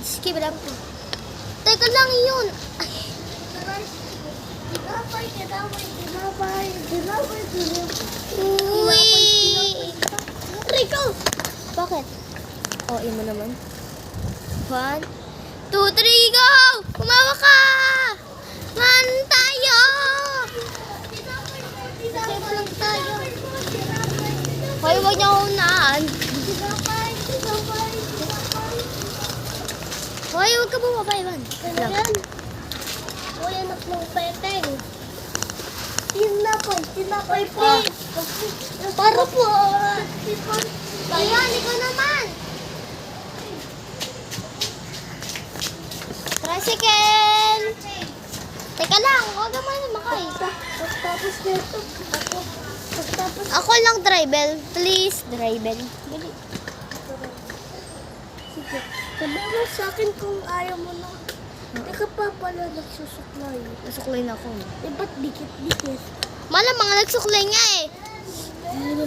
Skip it up. Teka lang yun. Ay. Uy! Rico! Bakit? Oh, yun mo naman. 1, 2, 3, go! Kumawa ka! Man tayo! Save lang tayo. Hoy, huwag niyo akong unaan. Hoy, huwag ka bumaba, Ivan. Uy, anak ng peteng. Tinapay, please. Para po. Ivan, ikaw naman. Tricycle. Teka lang, huwag naman makay. Pagtapos nito, Ako lang driver. Please, driver. Bili. sige. Sabi mo sa akin kung ayaw mo na. Hindi ka pa pala nagsusuklay. Nasuklay na ako. Eh, ba't dikit-dikit? Malamang nagsuklay nga eh. Ano ba?